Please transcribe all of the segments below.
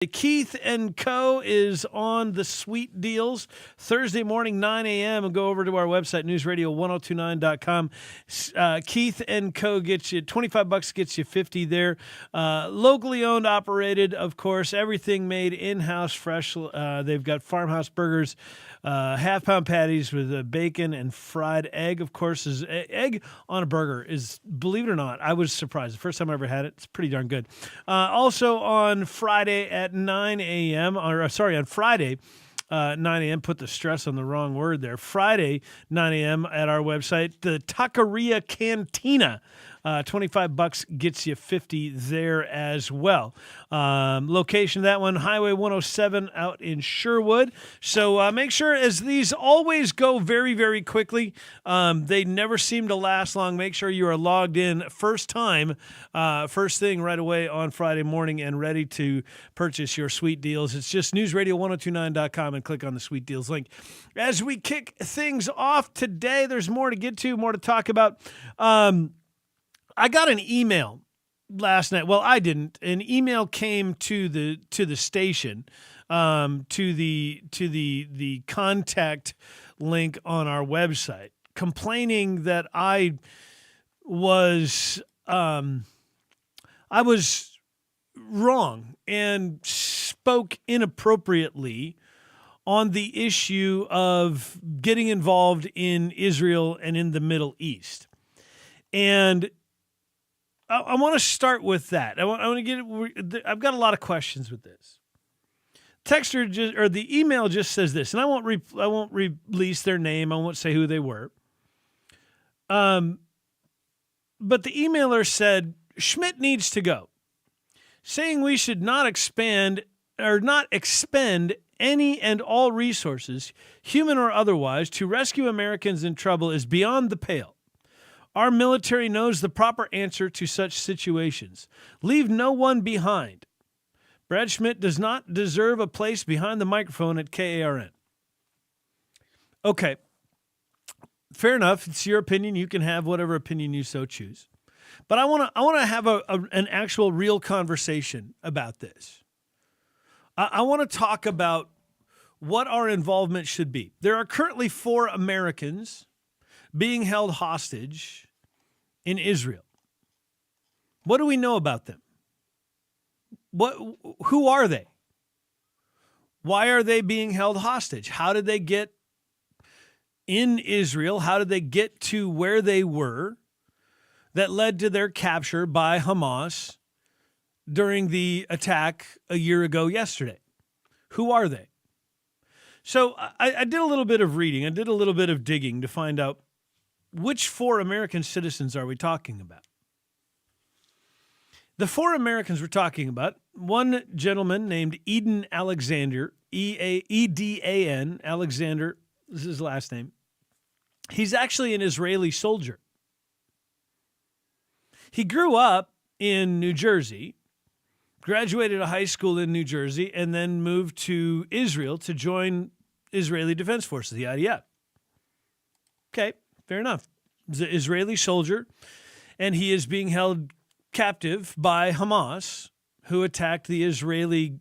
Keith and Co. is on the sweet deals Thursday morning, 9 a.m. And go over to our website, newsradio1029.com. Keith and Co. gets you $25, gets you 50 there. Locally owned, operated, of course. Everything made in-house, fresh. They've got farmhouse burgers, half-pound patties with bacon and fried egg. Of course, is egg on a burger is, believe it or not, I was surprised. The first time I ever had it, it's pretty darn good. Also on Friday at 9 a.m., on Friday, 9 a.m., put the stress on the wrong word there. Friday, 9 a.m. at our website, the Taqueria Cantina. $25 gets you 50 there as well. Location of that one, Highway 107 out in Sherwood. So make sure, as these always go very, very quickly, they never seem to last long. Make sure you are logged in first thing right away on Friday morning and ready to purchase your sweet deals. It's just newsradio1029.com and click on the sweet deals link. As we kick things off today, there's more to get to, more to talk about. I got an email last night. Well, I didn't. An email came to the station, to the contact link on our website, complaining that I was wrong and spoke inappropriately on the issue of getting involved in Israel and in the Middle East. And I want to start with that. I want to get. I've got a lot of questions with this. The email just says this, and I won't release their name. I won't say who they were. But the emailer said Schmidt needs to go, saying we should not expend any and all resources, human or otherwise, to rescue Americans in trouble is beyond the pale. Our military knows the proper answer to such situations. Leave no one behind. Brad Schmidt does not deserve a place behind the microphone at KARN. Okay. Fair enough. It's your opinion. You can have whatever opinion you so choose. But I want to have an actual real conversation about this. I want to talk about what our involvement should be. There are currently 4 Americans being held hostage in Israel. What do we know about them? Who are they? Why are they being held hostage? How did they get in Israel? How did they get to where they were that led to their capture by Hamas during the attack a year ago yesterday? Who are they? So I did a little bit of reading. I did a little bit of digging to find out which 4 American citizens are we talking about. The 4 Americans we're talking about, one gentleman named Eden Alexander, E-D-A-N, Alexander, this is his last name. He's actually an Israeli soldier. He grew up in New Jersey, graduated a high school in New Jersey, and then moved to Israel to join Israeli Defense Forces, the IDF. Okay, fair enough. He's an Israeli soldier, and he is being held captive by Hamas, who attacked the Israeli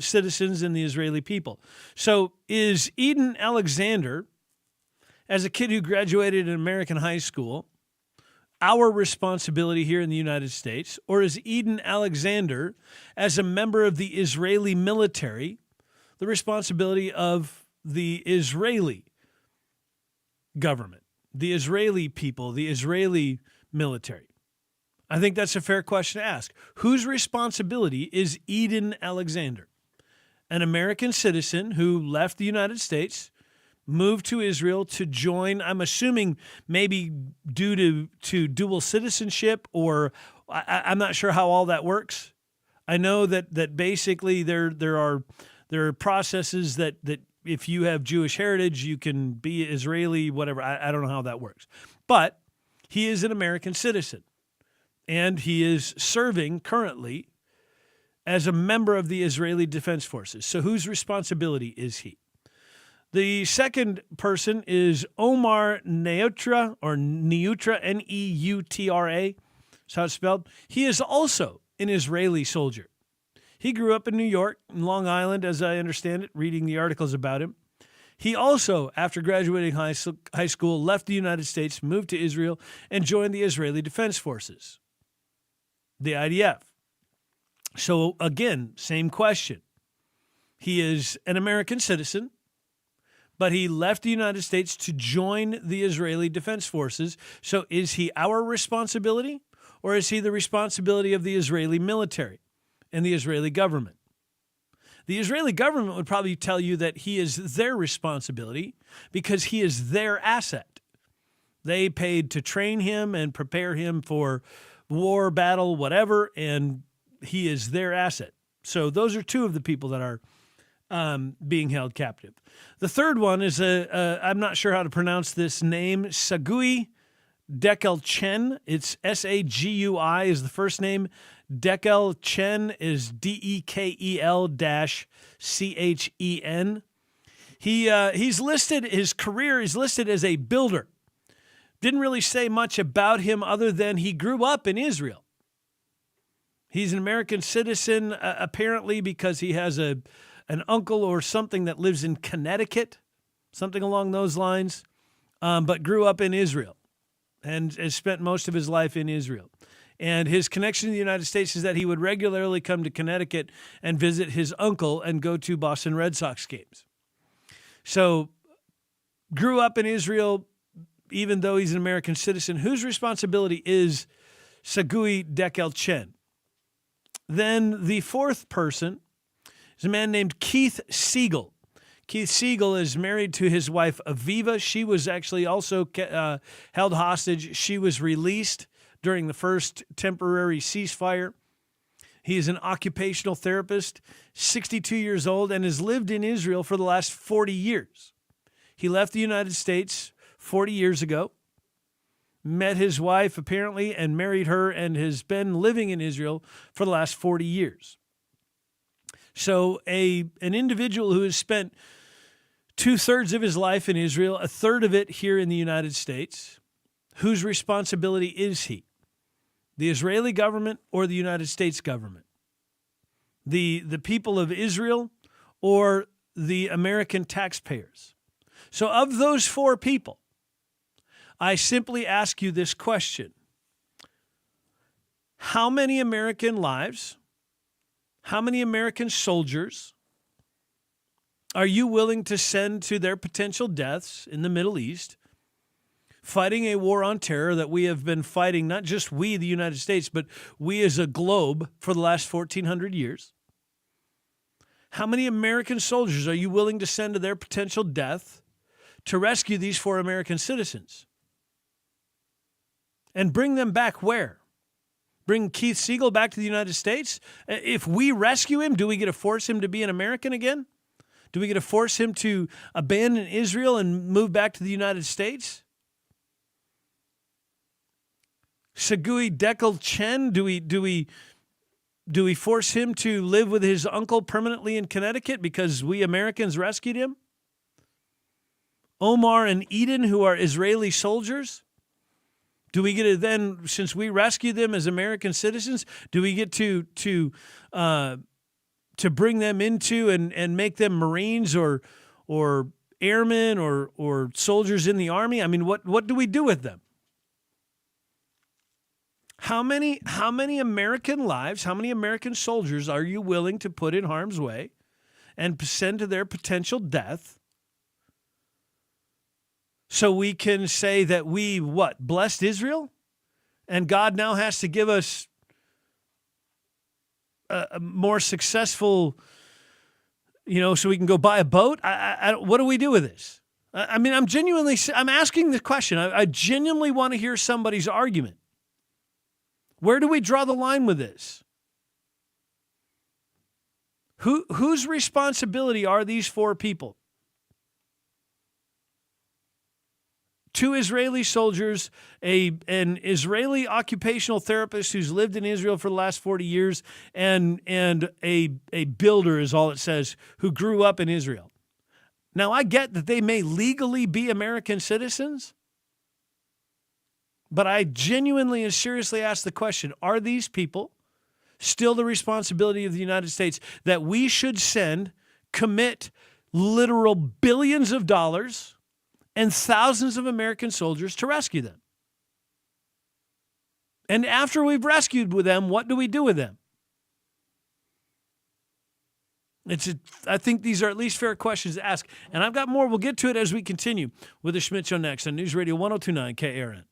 citizens and the Israeli people. So is Eden Alexander, as a kid who graduated in American high school, our responsibility here in the United States, or is Eden Alexander, as a member of the Israeli military, the responsibility of the Israeli government, the Israeli people, the Israeli military? I think that's a fair question to ask. Whose responsibility is Eden Alexander? An American citizen who left the United States, moved to Israel to join, I'm assuming maybe due to dual citizenship, or I'm not sure how all that works. I know that basically there are processes that if you have Jewish heritage, you can be Israeli, whatever. I don't know how that works. But he is an American citizen, and he is serving currently as a member of the Israeli Defense Forces. So whose responsibility is he? The second person is Omar Neutra, or Neutra, Neutra. That's how it's spelled. He is also an Israeli soldier. He grew up in New York, in Long Island, as I understand it, reading the articles about him. He also, after graduating high school, left the United States, moved to Israel, and joined the Israeli Defense Forces, the IDF. So again, same question. He is an American citizen, but he left the United States to join the Israeli Defense Forces. So is he our responsibility, or is he the responsibility of the Israeli military and the Israeli government? The Israeli government would probably tell you that he is their responsibility because he is their asset. They paid to train him and prepare him for war, battle, whatever, and he is their asset. So those are two of the people that are being held captive. The third one is I'm not sure how to pronounce this name, Sagui Dekel Chen. It's Sagui is the first name. Dekel Chen is Dekel-Chen. He's listed, his career is listed as a builder. Didn't really say much about him other than he grew up in Israel. He's an American citizen, apparently because he has an uncle or something that lives in Connecticut, something along those lines, but grew up in Israel and has spent most of his life in Israel. And his connection to the United States is that he would regularly come to Connecticut and visit his uncle and go to Boston Red Sox games. So grew up in Israel, even though he's an American citizen, whose responsibility is Sagui Dekel Chen. Then the fourth person is a man named Keith Siegel. Keith Siegel is married to his wife, Aviva. She was actually also held hostage. She was released during the first temporary ceasefire. He is an occupational therapist, 62 years old, and has lived in Israel for the last 40 years. He left the United States 40 years ago, met his wife apparently and married her, and has been living in Israel for the last 40 years. So an individual who has spent 2/3 of his life in Israel, 1/3 of it here in the United States, whose responsibility is he? The Israeli government or the United States government? The people of Israel or the American taxpayers? So of those four people, I simply ask you this question. How many American lives, how many American soldiers are you willing to send to their potential deaths in the Middle East, fighting a war on terror that we have been fighting, not just we, the United States, but we as a globe for the last 1,400 years? How many American soldiers are you willing to send to their potential death to rescue these four American citizens? And bring them back where? Bring Keith Siegel back to the United States? If we rescue him, do we get to force him to be an American again? Do we get to force him to abandon Israel and move back to the United States? Sagui Dekel Chen, do we force him to live with his uncle permanently in Connecticut because we Americans rescued him? Omar and Eden, who are Israeli soldiers, do we get to then, since we rescued them as American citizens, do we get to bring them into and make them Marines or airmen or soldiers in the Army? I mean, what do we do with them? How many American lives, how many American soldiers are you willing to put in harm's way and send to their potential death so we can say that we, blessed Israel? And God now has to give us a more successful, so we can go buy a boat? What do we do with this? I'm asking the question. I genuinely want to hear somebody's argument. Where do we draw the line with this? Whose responsibility are these four people? 2 Israeli soldiers, an Israeli occupational therapist who's lived in Israel for the last 40 years, and a builder is all it says, who grew up in Israel. Now, I get that they may legally be American citizens, but I genuinely and seriously ask the question, are these people still the responsibility of the United States that we should commit literal billions of dollars and thousands of American soldiers to rescue them. And after we've rescued with them, what do we do with them? I think these are at least fair questions to ask. And I've got more. We'll get to it as we continue with the Schmidt Show next on News Radio 102.9 KARN.